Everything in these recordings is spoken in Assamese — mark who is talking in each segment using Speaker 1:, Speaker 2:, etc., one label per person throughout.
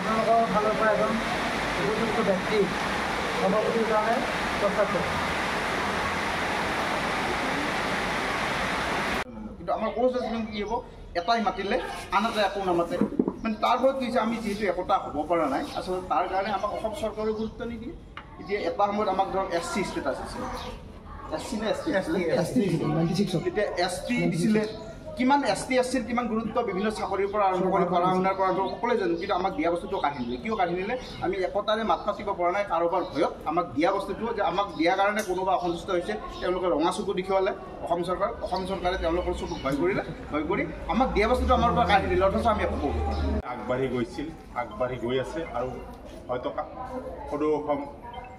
Speaker 1: আপোনালোকৰ ফালৰ পৰা এজন উপযুক্ত ব্যক্তি সভাপতিৰ কাৰণে প্ৰস্তাৱ কৰে।
Speaker 2: কিন্তু আমাৰ কোচ কি হ'ব, এটাই মাতিলে আন এটা একো নামাতে। মানে তাৰ ফলত কি হৈছে, আমি যিহেতু একতা হ'ব পৰা নাই, আচলতে তাৰ কাৰণে আমাক অসম চৰকাৰে গুৰুত্ব নিদিয়ে। এতিয়া এটা সময়ত আমাক ধৰক SC ষ্টেটাছ আছিলে, SC নে ST আছিলে, এতিয়া ST দিছিলে। কিমান ST কিমান গুৰুত্ব বিভিন্ন চাকৰিৰ পৰা আৰম্ভ কৰি পঢ়া শুনাৰ পৰা সকলোৱে জানো, কিন্তু আমাক দিয়া বস্তুটো কাঢ়ি নিলে। কিয় কাঢ়ি নিলে? আমি একতাৰে মাত মাতিব পৰা নাই কাৰোবাৰ ভয়ত। আমাক দিয়া বস্তুটো যে আমাক দিয়াৰ কাৰণে কোনোবা অসন্তুষ্ট হৈছে, তেওঁলোকে ৰঙা চকু দেখুৱালে অসম চৰকাৰে তেওঁলোকৰ চকুক ভয় কৰিলে, ভয় কৰি আমাক দিয়া বস্তুটো আমাৰ পৰা কাঢ়ি দিলে, অথচ আমি একো কৰিব পৰা নাই।
Speaker 3: আগবাঢ়ি গৈছিল, আগবাঢ়ি গৈ আছে, আৰু হয়তো সদৌ অসম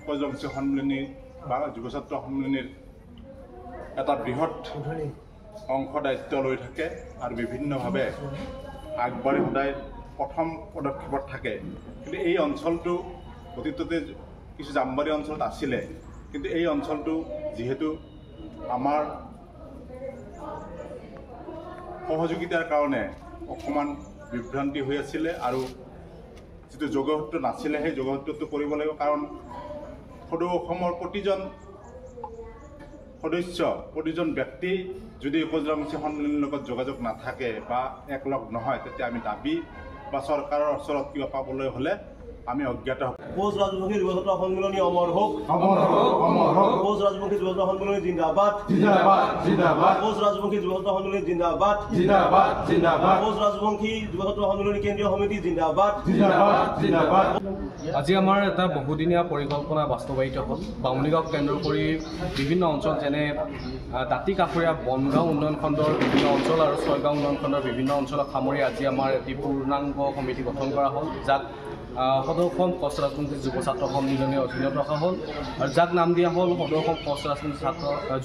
Speaker 3: কাৰ্যসূচী সন্মিলনী বা যুৱ ছাত্ৰ সন্মিলনীৰ এটা বৃহৎ অংশ দায়িত্ব লৈ থাকে আৰু বিভিন্নভাৱে আগবাঢ়ি সদায় প্ৰথম পদক্ষেপত থাকে। কিন্তু এই অঞ্চলটো অতীততে কিছু জামবাৰী অঞ্চলত আছিলে, কিন্তু এই অঞ্চলটো যিহেতু আমাৰ সহযোগিতাৰ কাৰণে অকণমান বিভ্ৰান্তি হৈ আছিলে, আৰু যিটো যোগসূত্ৰ নাছিলে সেই যোগসূত্ৰটো কৰিব লাগিব। কাৰণ সদৌ অসমৰ প্ৰতিজন সদস্য, প্ৰতিজন ব্যক্তি যদি উপজিল্লামুখী সন্মিলনীৰ লগত যোগাযোগ নাথাকে বা একলগ নহয়, তেতিয়া আমি দাবী বা চৰকাৰৰ ওচৰত কিবা পাবলৈ হ'লে আমি অজ্ঞাত হ'ব।
Speaker 4: কোচ ৰাজবংশী যুৱ ছাত্ৰ সন্মিলনী অমৰ হোক, কোচ ৰাজবংশী যুৱ ছাত্ৰ সন্মিলনী জিন্দাবাদ, কোচ ৰাজবংশী যুৱ ছাত্ৰ সন্মিলনী জিন্দাবাদ, কোচ ৰাজবংশী যুৱ ছাত্ৰ সন্মিলনী কেন্দ্ৰীয় সমিতি জিন্দাবাদ।
Speaker 5: আজি আমাৰ এটা বহুদিনীয়া পৰিকল্পনা বাস্তৱায়িত হ'ল। বামুণীগাঁৱক কেন্দ্ৰ কৰি বিভিন্ন অঞ্চল যেনে দাঁতি কাষৰীয়া বনগাঁও উন্নয়ন খণ্ডৰ বিভিন্ন অঞ্চল আৰু ছয়গাঁও উন্নয়ন খণ্ডৰ বিভিন্ন অঞ্চলক সামৰি আজি আমাৰ এটি পূৰ্ণাংগ সমিতি গঠন কৰা হ'ল, যাক সদৌ অসম কোচ ৰাজবংশী যুৱ ছাত্ৰ সন্মিলনীৰ অধীনত ৰখা হ'ল, আৰু যাক নাম দিয়া হ'ল সদৌ অসম কোচ ৰাজবংশী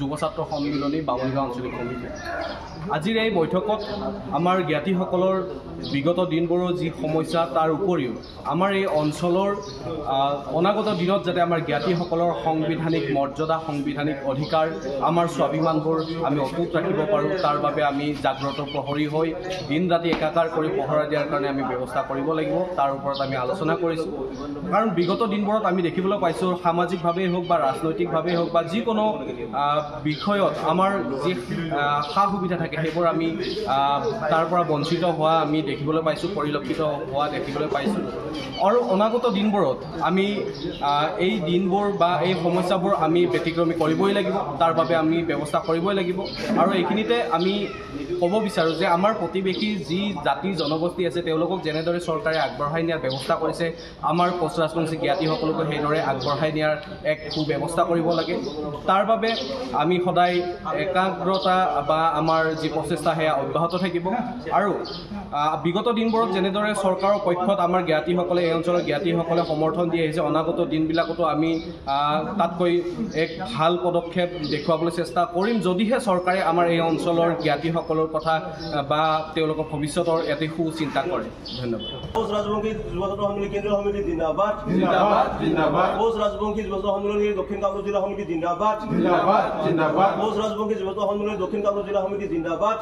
Speaker 5: যুৱ ছাত্ৰ সন্মিলনী বামুণীগাঁও আঞ্চলিক সমিতি। আজিৰ এই বৈঠকত আমাৰ জ্ঞাতিসকলৰ বিগত দিনবোৰৰ যি সমস্যা, তাৰ উপৰিও আমাৰ এই অঞ্চলৰ অনাগত দিনত যাতে আমাৰ জ্ঞাতিসকলৰ সাংবিধানিক মৰ্যাদা, সাংবিধানিক অধিকাৰ, আমাৰ স্বাভিমানবোৰ আমি অটুট ৰাখিব পাৰোঁ, তাৰ বাবে আমি জাগ্ৰত প্ৰহৰী হৈ দিন ৰাতি একাকাৰ কৰি পহৰা দিয়াৰ কাৰণে আমি ব্যৱস্থা কৰিব লাগিব। তাৰ ওপৰত আমি আলোচনা কৰিছোঁ। কাৰণ বিগত দিনবোৰত আমি দেখিবলৈ পাইছোঁ, সামাজিকভাৱেই হওক বা ৰাজনৈতিকভাৱেই হওক বা যিকোনো বিষয়ত আমাৰ যি সা সুবিধা থাকে সেইবোৰ আমি তাৰ পৰা বঞ্চিত হোৱা আমি দেখিবলৈ পাইছোঁ, পৰিলক্ষিত হোৱা দেখিবলৈ পাইছোঁ। আৰু অনাগত দিনবোৰত আমি এই দিনবোৰ বা এই সমস্যাবোৰ আমি ব্যতিক্ৰমী কৰিবই লাগিব, তাৰ বাবে আমি ব্যৱস্থা কৰিবই লাগিব। আৰু এইখিনিতে আমি ক'ব বিচাৰোঁ যে আমাৰ প্ৰতিবেশী যি জাতি জনগোষ্ঠী আছে, তেওঁলোকক যেনেদৰে চৰকাৰে আগবঢ়াই নিয়াৰ ব্যৱস্থা কৰিছে, আমাৰ কোচ ৰাজবংশী জ্ঞাতিসকলকো সেইদৰে আগবঢ়াই নিয়াৰ এক সুব্যৱস্থা কৰিব লাগে। তাৰ বাবে আমি সদায় একাগ্ৰতা বা আমাৰ যি প্ৰচেষ্টা সেয়া অব্যাহত থাকিব। আৰু বিগত দিনবোৰত যেনেদৰে চৰকাৰৰ পক্ষত আমাৰ জ্ঞাতিসকলে, এই অঞ্চলৰ জ্ঞাতিসকলে সমৰ্থন দি আহিছে, অনাগত দিনবিলাকতো আমি তাতকৈ এক ভাল পদক্ষেপ দেখুৱাবলৈ চেষ্টা কৰিম, যদিহে চৰকাৰে আমাৰ এই অঞ্চলৰ জ্ঞাতিসকলৰ কথা বা তেওঁলোকৰ ভৱিষ্যতৰ এটি সুচিন্তা কৰে। ধন্যবাদ।
Speaker 4: কোচ ৰাজবংশী যুৱ ছাত্ৰ সন্মিলনী কেন্দ্ৰীয় সমিতি জিন্দাবাদ, কোচ ৰাজবংশী যুৱ ছাত্ৰ সন্মিলনী দক্ষিণ কামৰূপ জিলা সমিতি জিন্দাবাদ, কোচ ৰাজবংশী যুৱ ছাত্ৰ সন্মিলনী দক্ষিণ কামৰূপ জিলা সমিতি জিন্দাবাদ।